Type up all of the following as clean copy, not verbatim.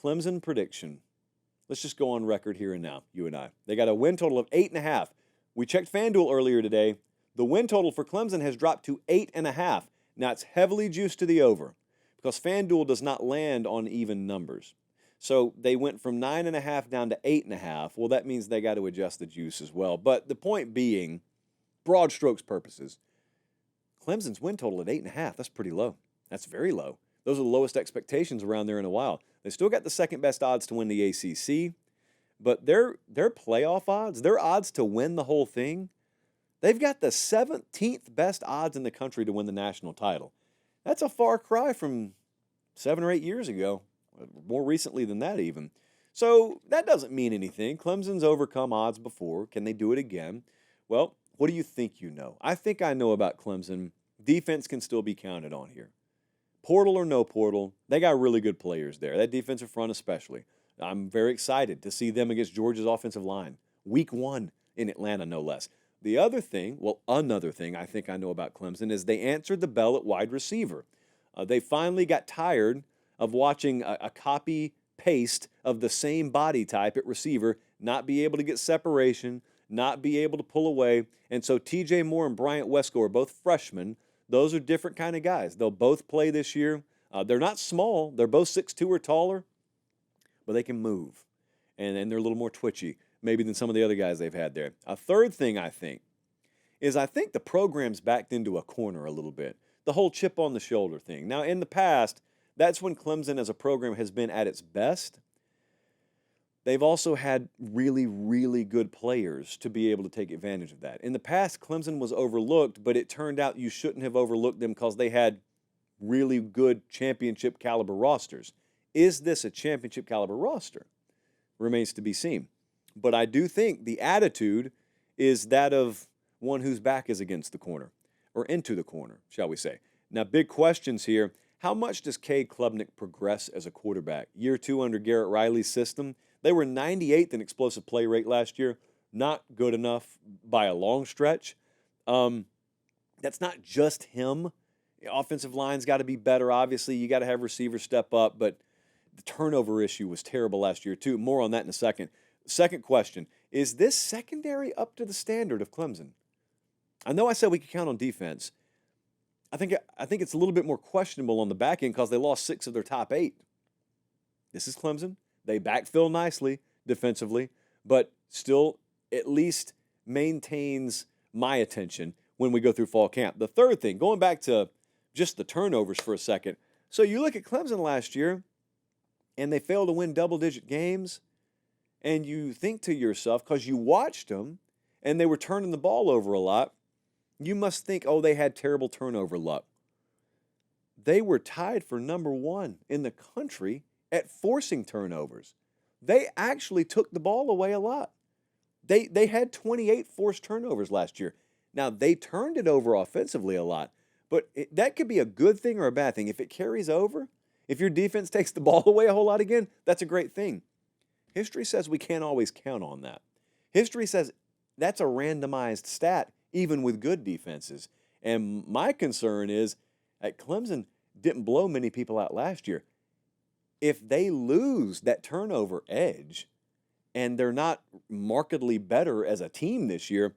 Clemson prediction. Let's just go on record here and now, you and I. They got a win total of 8.5. We checked FanDuel earlier today. The win total for Clemson has dropped to 8.5. Now, it's heavily juiced to the over because FanDuel does not land on even numbers. So they went from 9.5 down to 8.5. Well, that means they got to adjust the juice as well. But the point being, broad strokes purposes, Clemson's win total at 8.5. That's pretty low. That's very low. Those are the lowest expectations around there in a while. They still got the second best odds to win the ACC, but their playoff odds, their odds to win the whole thing, they've got the 17th best odds in the country to win the national title. That's a far cry from 7 or 8 years ago, more recently than that even. So that doesn't mean anything. Clemson's overcome odds before. Can they do it again? Well, what do you think you know? I think I know about Clemson. Defense can still be counted on here. Portal or no portal, they got really good players there. That defensive front especially. I'm very excited to see them against Georgia's offensive line. Week 1 in Atlanta, no less. The other thing, another thing I think I know about Clemson is they answered the bell at wide receiver. They finally got tired of watching a copy-paste of the same body type at receiver, not be able to get separation, not be able to pull away. And so TJ Moore and Bryant Wesco are both freshmen. Those are different kind of guys. They'll both play this year. They're not small. They're both 6'2" or taller, but they can move. And they're a little more twitchy maybe than some of the other guys they've had there. A third thing I think the program's backed into a corner a little bit. The whole chip on the shoulder thing. Now, in the past, that's when Clemson as a program has been at its best. They've also had really, really good players to be able to take advantage of that. In the past, Clemson was overlooked, but it turned out you shouldn't have overlooked them because they had really good championship caliber rosters. Is this a championship caliber roster? Remains to be seen. But I do think the attitude is that of one whose back is against the corner, or into the corner, shall we say. Now, big questions here. How much does Cade Klubnik progress as a quarterback? Year 2 under Garrett Riley's system. They were 98th in explosive play rate last year. Not good enough by a long stretch. That's not just him. The offensive line's got to be better, obviously. You got to have receivers step up, but the turnover issue was terrible last year, too. More on that in a second. Second question, is this secondary up to the standard of Clemson? I know I said we could count on defense. I think it's a little bit more questionable on the back end because they lost 6 of their top 8. This is Clemson. They backfill nicely defensively, but still at least maintains my attention when we go through fall camp. The third thing, going back to just the turnovers for a second. So you look at Clemson last year, and they failed to win double-digit games, and you think to yourself, because you watched them, and they were turning the ball over a lot, you must think, oh, they had terrible turnover luck. They were tied for number 1 in the country at forcing turnovers. They actually took the ball away a lot. They had 28 forced turnovers last year. Now, they turned it over offensively a lot, but that could be a good thing or a bad thing. If it carries over, if your defense takes the ball away a whole lot again, that's a great thing. History says we can't always count on that. History says that's a randomized stat, even with good defenses. And my concern is that Clemson didn't blow many people out last year. If they lose that turnover edge and they're not markedly better as a team this year,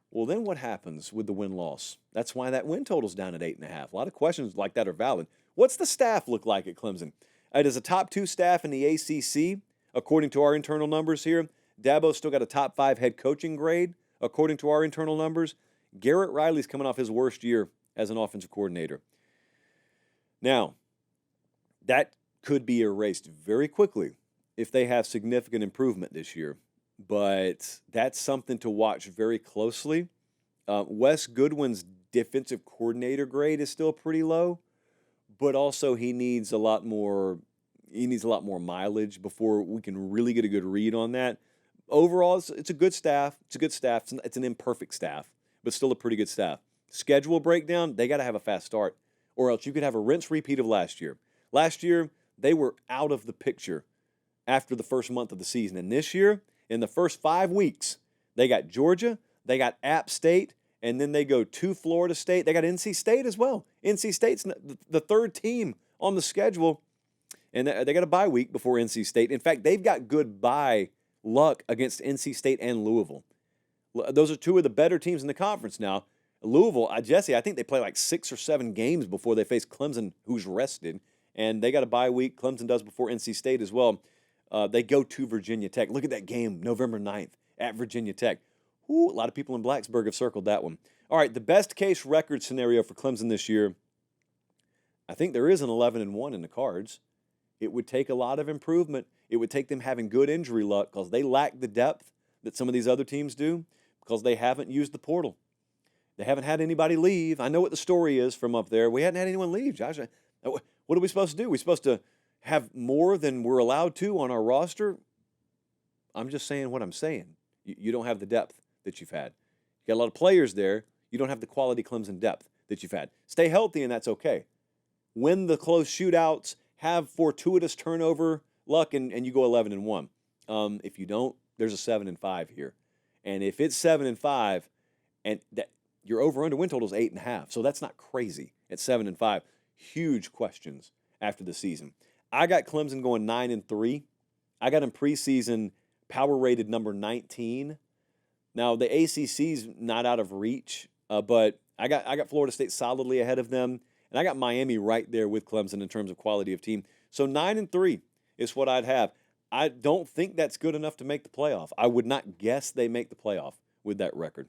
well, then what happens with the win-loss? That's why that win total's down at 8.5. A lot of questions like that are valid. What's the staff look like at Clemson? It is a top 2 staff in the ACC, according to our internal numbers here. Dabo's still got a top 5 head coaching grade, according to our internal numbers. Garrett Riley's coming off his worst year as an offensive coordinator. Now, that could be erased very quickly if they have significant improvement this year. But that's something to watch very closely. Wes Goodwin's defensive coordinator grade is still pretty low, but also he needs a lot more mileage before we can really get a good read on that. Overall, it's a good staff. It's an imperfect staff, but still a pretty good staff. Schedule breakdown, they got to have a fast start, or else you could have a rinse repeat of last year. Last year, they were out of the picture after the first month of the season. And this year, in the first 5 weeks, they got Georgia, they got App State, and then they go to Florida State. They got NC State as well. NC State's the third team on the schedule. And they got a bye week before NC State. In fact, they've got good bye luck against NC State and Louisville. Those are two of the better teams in the conference now. Louisville, Jesse, I think they play like 6 or 7 games before they face Clemson, who's rested. And they got a bye week. Clemson does before NC State as well. They go to Virginia Tech. Look at that game, November 9th at Virginia Tech. Ooh, a lot of people in Blacksburg have circled that one. All right, the best case record scenario for Clemson this year, I think there is an 11-1 in the cards. It would take a lot of improvement. It would take them having good injury luck because they lack the depth that some of these other teams do because they haven't used the portal. They haven't had anybody leave. I know what the story is from up there. We hadn't had anyone leave, Josh. What are we supposed to do? We're supposed to have more than we're allowed to on our roster? I'm just saying what I'm saying. You don't have the depth that you've had. You got a lot of players there. You don't have the quality Clemson depth that you've had. Stay healthy, and that's okay. Win the close shootouts, have fortuitous turnover luck, and you go 11-1. If you don't, there's a 7-5 here. And if it's 7-5, and that your over/under win total is 8.5, so that's not crazy at 7-5. Huge questions after the season. I got Clemson going 9-3. I got them preseason power rated number 19. Now the ACC's not out of reach, but I got Florida State solidly ahead of them, and I got Miami right there with Clemson in terms of quality of team. So 9-3 is what I'd have. I don't think that's good enough to make the playoff. I would not guess they make the playoff with that record.